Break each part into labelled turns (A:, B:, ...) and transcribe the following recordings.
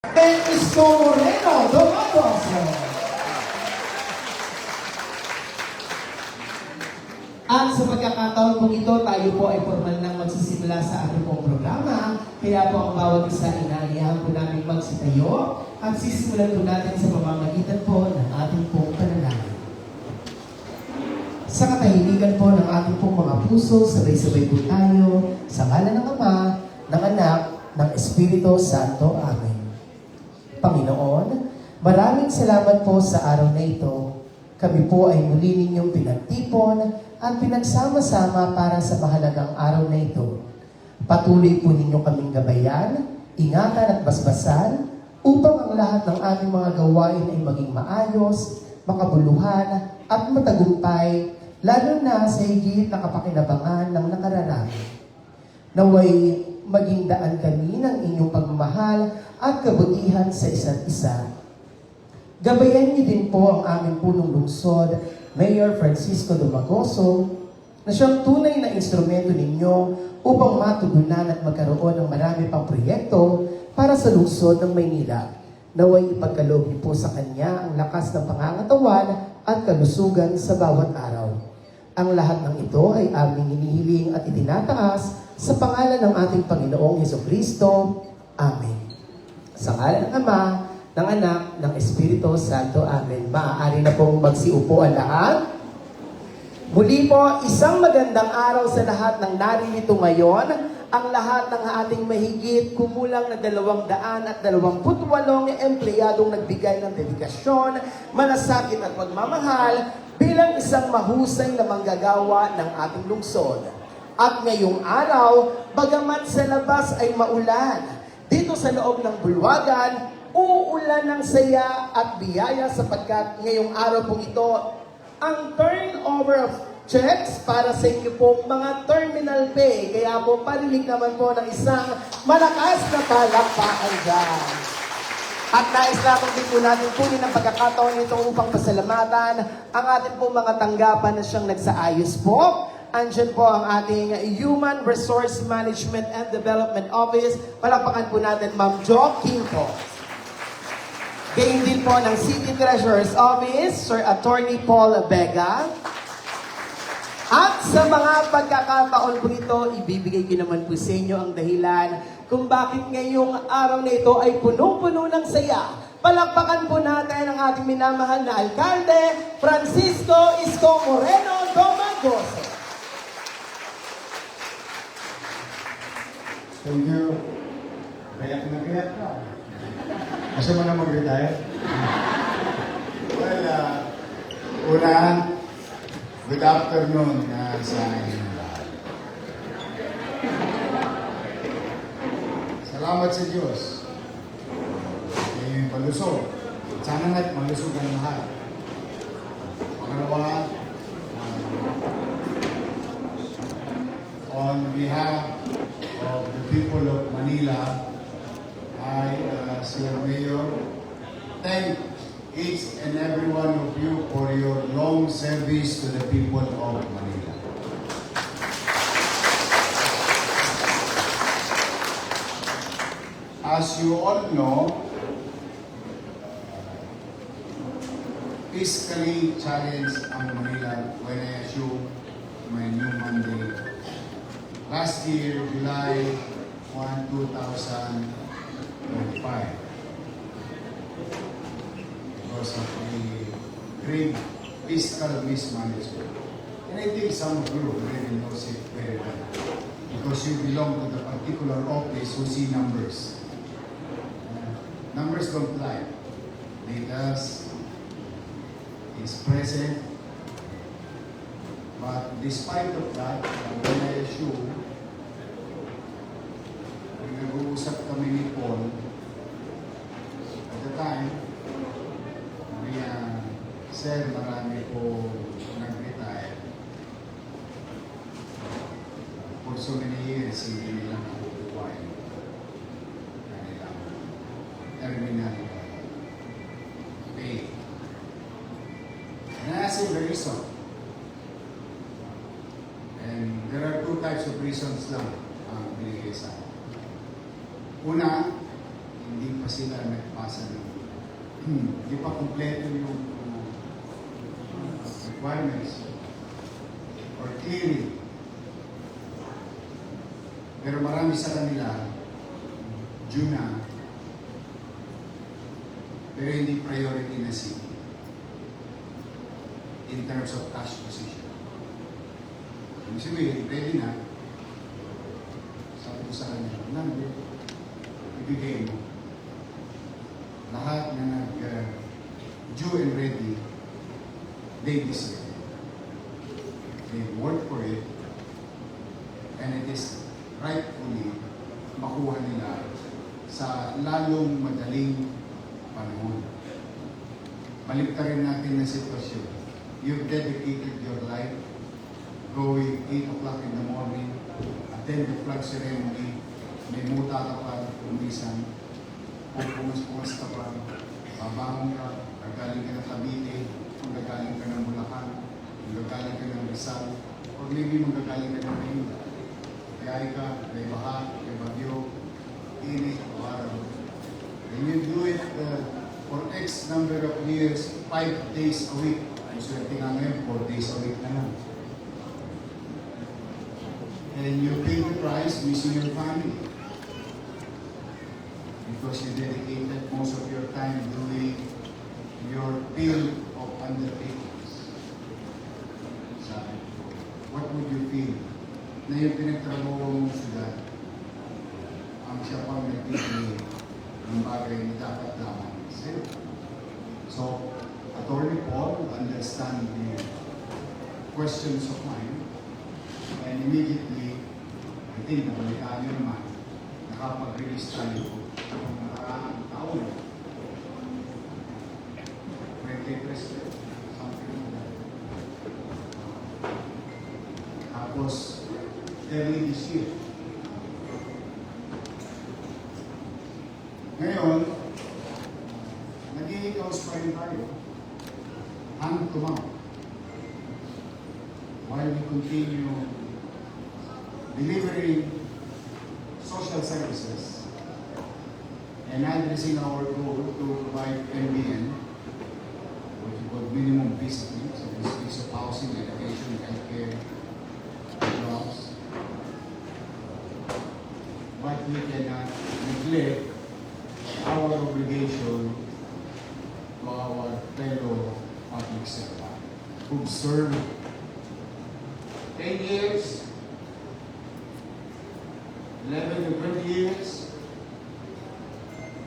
A: Isko Moreno, Domingos. At sa pagkakataon pong ito, tayo po ay formal nang magsisimula sa ating pong programa. Kaya po ang bawat isa inaalihan po namin magsitayo at sisimulan po natin sa pamamagitan po ng ating pong panalangin. Sa katahimikan po ng ating pong mga puso, sabay-sabay po tayo sa ngalan ng Ama, ng Anak, ng Espiritu Santo. Amen. Panginoon, maraming salamat po sa araw na ito. Kami po ay muli ninyong pinagtipon at pinagsama-sama para sa mahalagang araw na ito. Patuloy po ninyo kaming gabayan, ingatan at basbasan upang ang lahat ng aming mga gawain ay maging maayos, makabuluhan at matagumpay, lalo na sa higit na kapakinabangan ng nakararami. Naway maging daan kami ng inyong pagmamahal at kabutihan sa isa't isa. Gabayan niyo din po ang aming punong lungsod, Mayor Francisco Dumagoso, na siyang tunay na instrumento ninyo upang matugunan at magkaroon ng marami pang proyekto para sa lungsod ng Maynila. Naway ipagkaloob niyo po sa kanya ang lakas ng pangangatawan at kalusugan sa bawat araw. Ang lahat ng ito ay aming hinihiling at itinataas sa pangalan ng ating Panginoong Hesukristo. Amen. Sa ngalan ng Ama, ng Anak, ng Espiritu Santo. Amen. Maaari na pong magsiupo ang lahat. Muli po, isang magandang araw sa lahat ng naririto ngayon. Ang lahat ng ating mahigit kumulang na 228 empleyadong nagbigay ng dedikasyon, malasakit at pagmamahal bilang isang mahusay na manggagawa ng ating lungsod. At ngayong araw, bagamat sa labas ay maulan, dito sa loob ng bulwagan, uulan ng saya at biyaya sapagkat ngayong araw pong ito, ang turnover of checks para sa inyo pong mga terminal pay. Kaya po, parinig naman po ng isang malakas na palakpakan dyan. At nais lamang din po natin kunin ang pagkakataon nito upang pasalamatan ang ating pong mga tanggapan na siyang nagsaayos po. Andyan po ang ating Human Resource Management and Development Office. Palakpakan po natin Ma'am Jo Quinto. Gayun din po ng City Treasurer's Office, Sir Attorney Paul Vega. At sa mga pagkakataon po ito, ibibigay ko naman po sa inyo ang dahilan kung bakit ngayong araw na ito ay punong-puno ng saya. Palakpakan po natin ang ating minamahal na Alkalde, Francisco Isko Moreno Domingos.
B: Thank you. Kayak na kayak ka. Gusto mo na mag-retire? Well, una, good afternoon sa inyong lahat. Salamat sa Diyos. Yung palusog. Sana na't malusog ang lahat. Pangalawa, on behalf of the people of Manila, I, as your mayor, thank each and every one of you for your long service to the people of Manila. As you all know, fiscally challenged ang Manila when I assume my new mandate. Last year, July 1, 2025, because of the grave fiscal mismanagement. And I think some of you already know it very well, because you belong to the particular office who see numbers. Numbers don't lie. Data is present. But despite of that, when I assume, nag-uusap kami ni Paul, at the time, Sir, marami po nag-retire. For so many years, hindi nilang nakukuhain kanilang terminal pay. And I asked him the reason. And there are two types of reasons lang ang binigay sa akin. Una, hindi hindi pa sila nagpasa ng hindi pa kompleto yung requirements or clearly. Pero marami sa kanila, due na, pero hindi priority na city in terms of cash position. Ibig sabihin, ready na, sabi ko sa kanila, nandun, ibigay mo. Lahat na due and ready, they deserve it. They work for it, and it is rightfully makuha nila sa lalong madaling panahon. Baliktarin natin na sitwasyon. You've dedicated your life going 8 o'clock in the morning, attend the flag ceremony, may muta ka pa kumisan, pupungas-pungas ka pa, babangon ka, gagaling ka ng Cavite, kung gagaling ka ng Bulacan, kung gagaling ka ng Rizal, or maybe magagaling ka ng Maynila. Kaya ka, may baha, may bagyo, init, o araw. And you do it for X number of years, 5 days a week. Kung swerte nga ngayon, 4 days a week na lang. And you pay the price missing your family. Because you dedicated most of your time doing your field of undertakings. Sabi ko, what would you feel na yung pinagtrabaho mong syudad ang siya pang nagpipili ng bagay na dapat lamang sa'yo? So, Attorney Paul understand the questions of mine, and immediately, I think nabalitaan nyo naman, nakapag-release tayo ng nakaraang taon. 23, something like that. Tapos, early this year. Ngayon, nag-i-house pa rin tayo. Hand to mouth. While we continue delivering social services and addressing our goal to provide MBN, what you call minimum basic needs, so this is of housing, education, healthcare, jobs. But we cannot neglect our obligation to our fellow public servant who served 10 years, 11 to 20 years,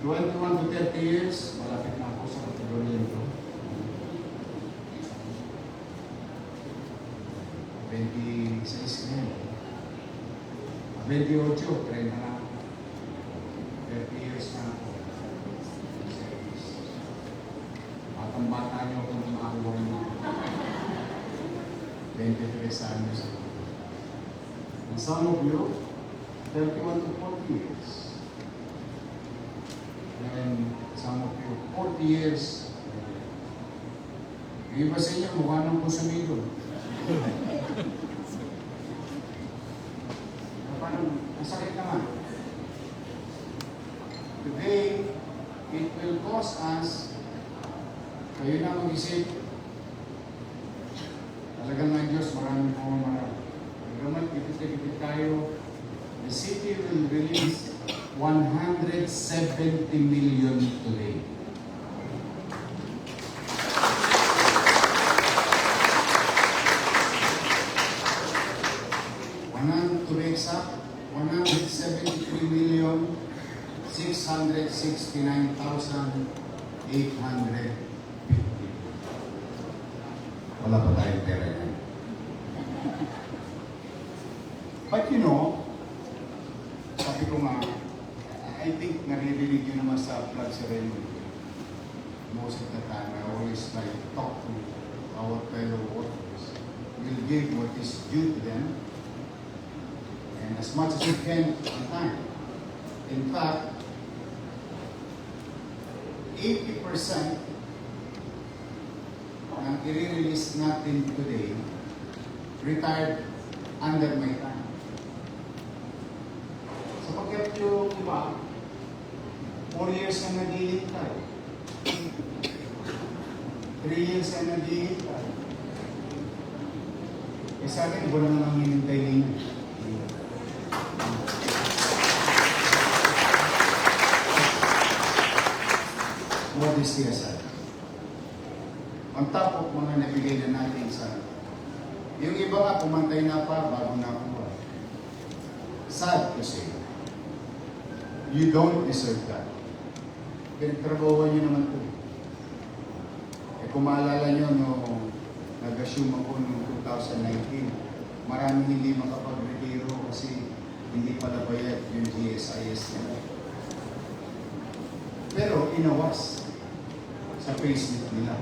B: 21 to 30 years, malapit na ako sa kategorya nito. 26 na yun. 28, 30 na ako. 30 years na ako. At ang bata niyo kung tumakuha niyo. 23 años. And some of you, 31 to 40 years. And some of you, 40 years. Yung iba sa inyo, mukha ng konsumido. Parang, masakit naman. Today, it will cause us, kayo na mag-isip, talagang nga Diyos, maraming pumamarap. Pagkamat, ipit tayo, the city will release 170 million today. To be exact, 173,669,850. Wala pa tayong pera yan. But you know, sabi ko nga, I think naririnig yun naman sa flag ceremony. Most of the time, I always try to talk to our fellow workers. We'll give what is due to them, and as much as we can on time. In fact, 80% ng i-release natin today retired under my time. Sapagkat yung iba, 4 years na naghihintay. 3 years na naghihintay. Eh sa akin, buwan na lang hinintay ninyo. Modesty aside. On top of mga nabigay na natin sa yung iba nga, pumantay na pa bago nakuha. Sad to say. You don't deserve that. Pinagtrabahuan nyo naman ito. Eh kung maalala nyo, nag-assume ako noong 2019, maraming hindi makapag-retiro kasi hindi pala bayad yung GSIS nila. Pero inawas sa payslip nila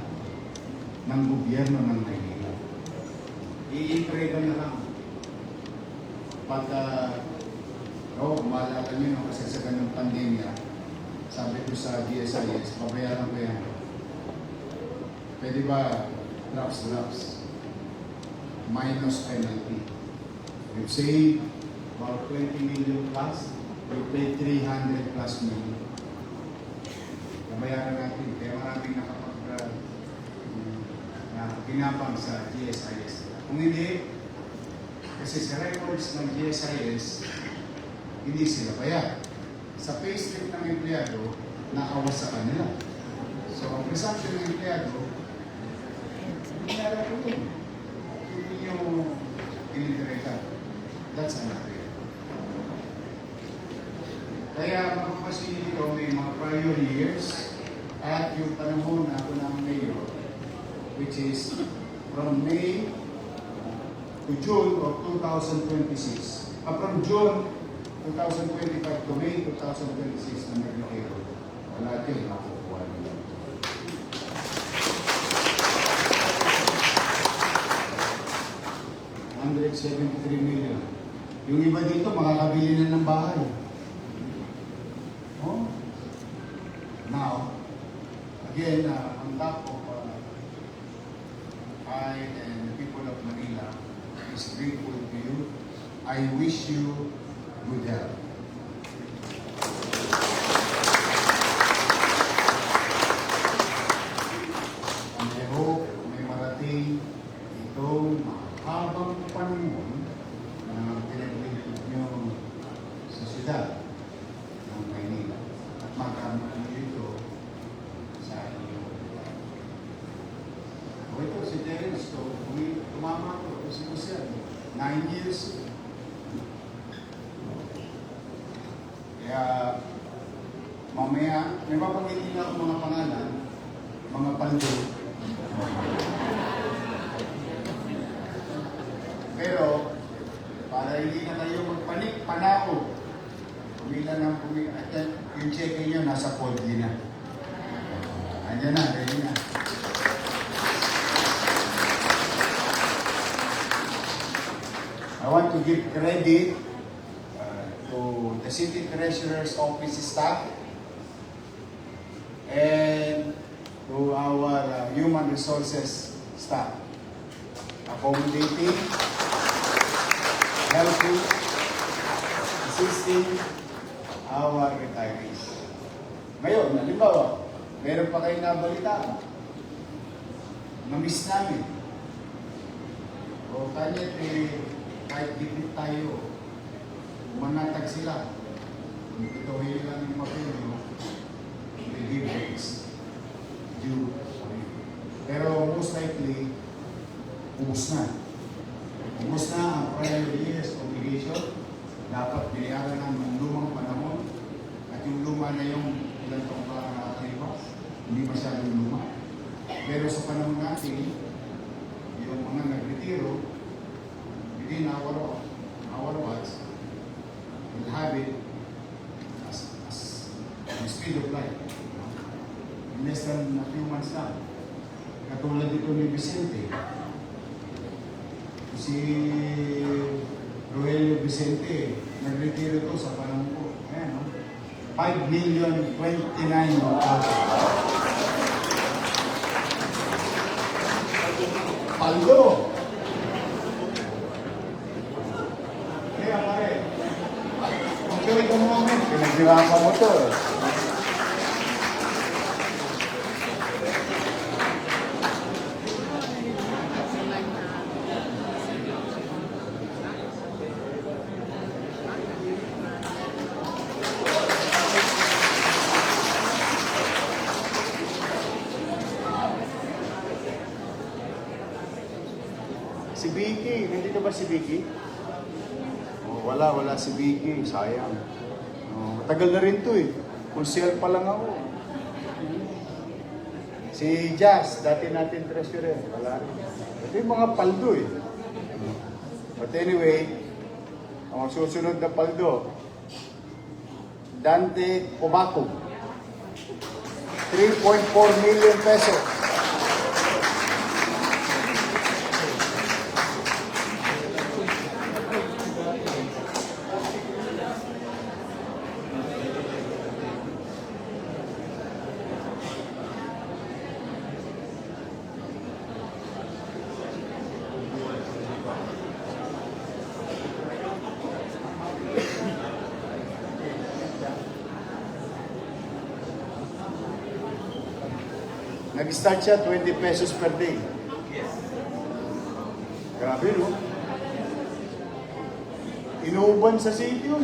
B: ng gobyerno ng Maynila. I-entrega na lang. Pagka, maalala nyo nung kasi sa ganung pandemya, sabi ko sa GSIS, pabayaran ko yan. Pwede ba drops? Minus penalty. We've saved about 20 million plus. We paid 300 plus million. Pabayaran natin. Kaya maraming kinapang sa GSIS. Kung hindi, kasi sa records ng GSIS, hindi sila bayad. Sa payslip ng empleyado, naawas sa kanila. So, ang presumption ng empleyado, hindi nara po yun. Hindi nyo inintereka. That's unfair. Kaya mapapasin dito may mga prior years at yung panahon na ako ng mayor, which is from May to June of 2026. From June 2025 to May 2026 na nag-retiro. Wala din nakukuha nila. $173 million. Yung iba dito, makakabili na ng bahay. Oh? Now, again, on top of I and the people of Manila is grateful to you. I wish you good health. And I hope may marating itong habang panahon na pinaglilipid nyo sa siyudad ng Maynila at magkamit ito sa inyo. O ito, si Terence, tumama ko, si Jose, 9 years. Kaya, mamaya, may mapagitin ako mga pangalan, mga pando. Pero, para hindi na kayo magpanik, panao. Pumila ng pumila. At yung check-in nyo, nasa podly na. Andiyan na, ready na. I want to give credit to the City Treasurer's Office staff and to our human resources staff. Accommodating, helping, assisting our retirees. Ngayon, halimbawa, meron pa kayo nabalitaan. Na-miss namin. O kanya, kahit dipit tayo, manatag sila. Kung ituhin lang yung mapino, they give rates due. Pero most likely, ubus na. Ubus na ang prior years obligation. Dapat binayaran ng lumang panahon. At yung luma na yung ilang taong pa nakakalipas, hindi masyadong luma. Pero sa panahon natin, yung mga nag-retiro, within our watch, we'll have it as the speed of light. In less than a few months lang. Katulad dito ni Vicente. Si Rogelio Vicente, nag-retiro to sa panahon ko. Ayan, no? 5,029,000. Paldo! Kaya pare, enjoy the moment. Pinaghirapan mo to. Vicky. Nandito ba si Vicky? Oh, wala si Vicky. Sayang. Oh, matagal na rin to eh. Konsyel pa lang ako. Si Jazz, dati natin treasurer. Wala rin. Ito yung mga paldo eh. But anyway, ang susunod na paldo, Dante Cobaco. 3.4 million pesos. Nag-start siya 20 pesos per day. Grabe, no? Inuuban sa city yun.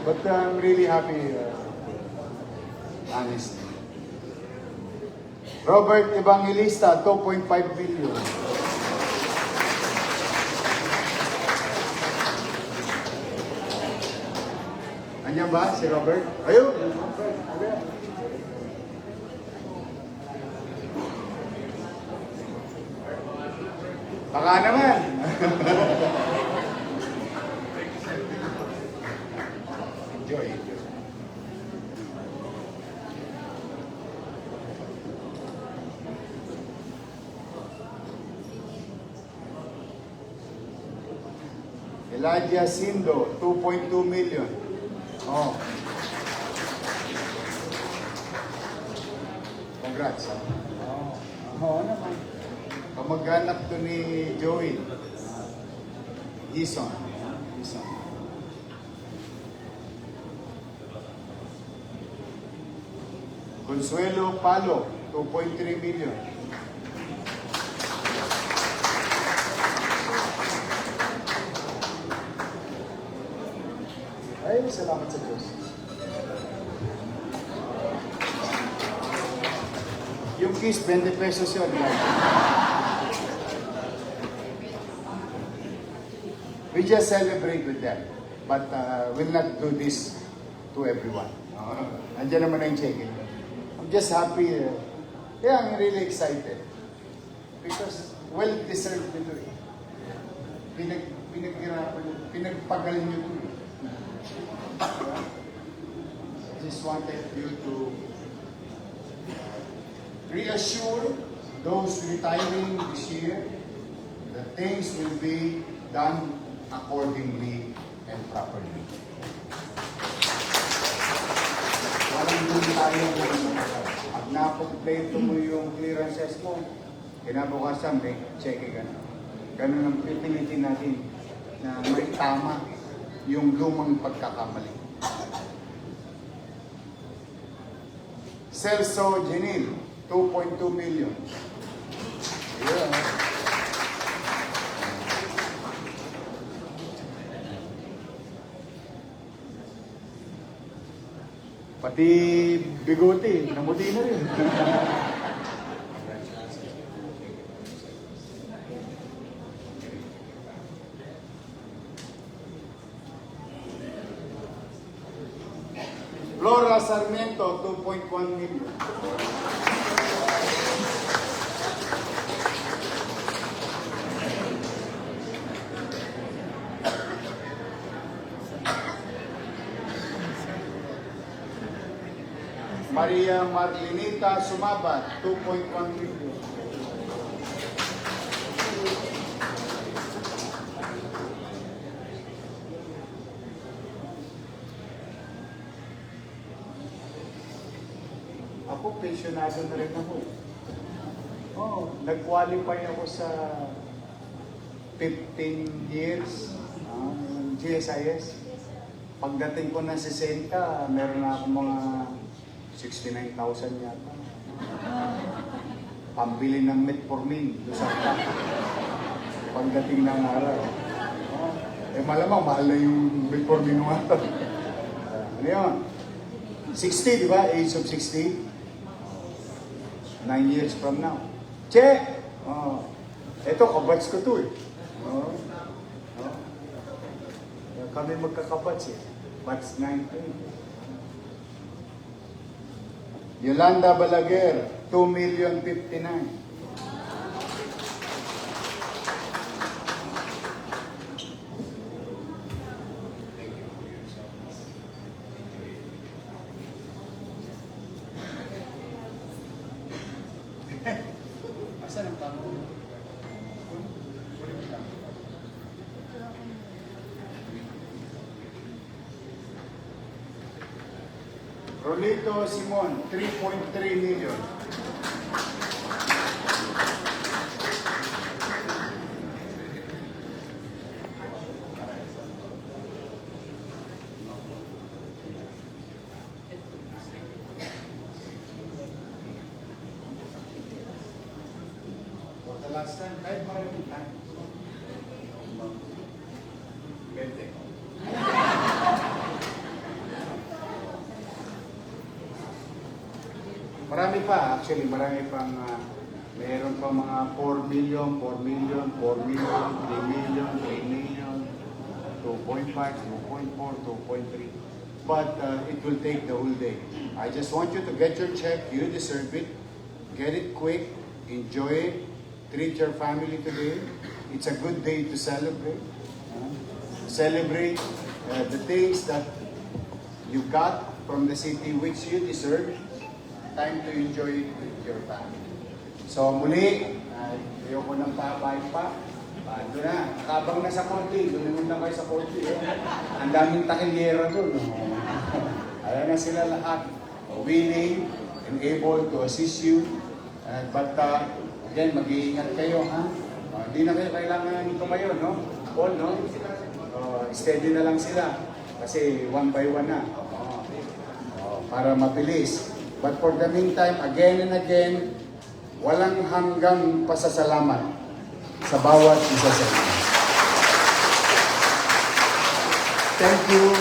B: But I'm really happy, honestly. Robert Evangelista, 2.5 billion. Andiyan ba si Robert? Ayun! Baka naman. Enjoy. Elijah Sindo, 2.2 million. Oh. Congrats. Oh. Oo naman. Kamag-anak to ni Joey. Ison. Consuelo Palo, 2.3 million. Ay, salamat sa Diyos. Yung kiss, 20 pesos yun. We just celebrate with them. But we'll not do this to everyone. Andiyan naman ang check-in. I'm just happy. Yeah, I'm really excited. Because well-deserved nito eh. Pinagpagal nyo ito eh. I just wanted you to reassure those retiring this year that things will be done accordingly and properly. Walang doon tayo pag nakompleto mo yung clearances mo, kinabukasan may check ka na. Ganun ang pipilitin natin na may tama yung lumang pagkakamali. Celso Genil, 2.2 million. Yeah. Pati bigote, namuti na rin. Flora Sarmiento, 2.1 million. Maria Marlinita Sumabat, 2.1 million. Ako, pensionado na rin ako. Oh, nag-qualify ako sa 15 years GSIS. Pagdating ko ng 60, meron na ako mga 69,000 yata. Pambili ng metformin doon sa pagdating ng araw. Oh, malamang mahal na yung metformin ng araw. Ano yun? 60, di ba? Age of 60. 9 years from now. Che! Oh. Ito, kabats ko to eh. No? No? Kami magkakabats eh. Bats 19. Yolanda Balaguer, 2,059,000. Asan ang tama? Rolito Simon, 3.3 million. For the last time, kahit maraming time. 20. Marami pa, actually, marami pang, mayroon pa mga 4 million, 4 million, 4 million, 3 million, 3 million, 2.5, 2.4, 2.3. But it will take the whole day. I just want you to get your check, you deserve it, get it quick, enjoy it, treat your family today. It's a good day to celebrate. Celebrate the things that you got from the city which you deserve. Time to enjoy it with your family. So muli, ayoko nang papain pa. Doon na, nakabang na sa konti. Doon na kayo sa konti. Ang daming takilyera doon. Ayan na sila lahat. Willing and able to assist you. But again, mag-iingat kayo, ha? Hindi na kayo kailangan tumayo, no? All, no? Steady na lang sila. Kasi one by one na. Para mabilis. But for the meantime, again and again, walang hanggang pasasalamat sa bawat isa sa inyo. Thank you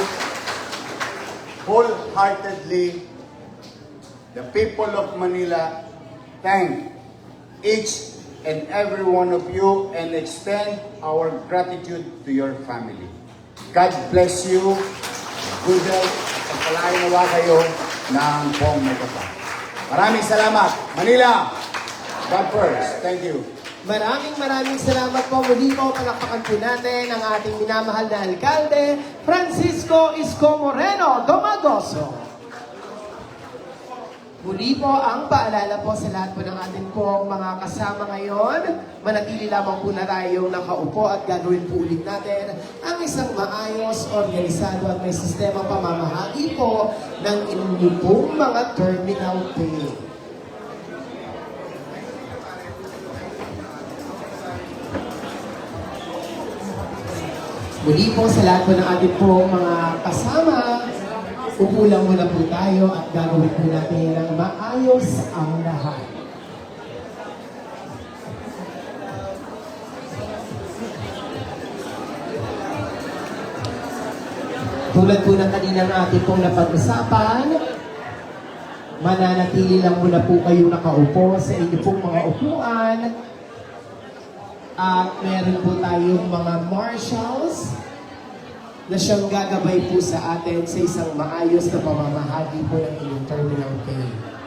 B: wholeheartedly. The people of Manila thank each and every one of you and extend our gratitude to your family. God bless you. Good health at pagpalain nawa kayo ng buong Megapa. Maraming salamat. Manila, God first. Thank you.
A: Maraming salamat po. Muli po, palakpakan po natin ang ating minamahal na alkalde, Francisco Isko Moreno Domagoso. Muli po ang paalala po sa lahat po ng ating pong mga kasama ngayon. Manatili lamang po na tayong nakaupo at gagawin po ulit natin ang isang maayos, organisado at may sistema pamamahagi po ng inyong pong mga terminal pay. Muli po sa lahat po ng ating pong mga kasama, upo lang muna po tayo at gagawin po natin ng maayos ang lahat. Tulad po ng kanina ng ating pong napag-usapan, mananatili lang muna po kayo nakaupo sa inyong pong mga upuan. At meron po tayong mga marshals na siyang gagabay po sa atin sa isang maayos na pamamahagi po ng inyong terminal pay.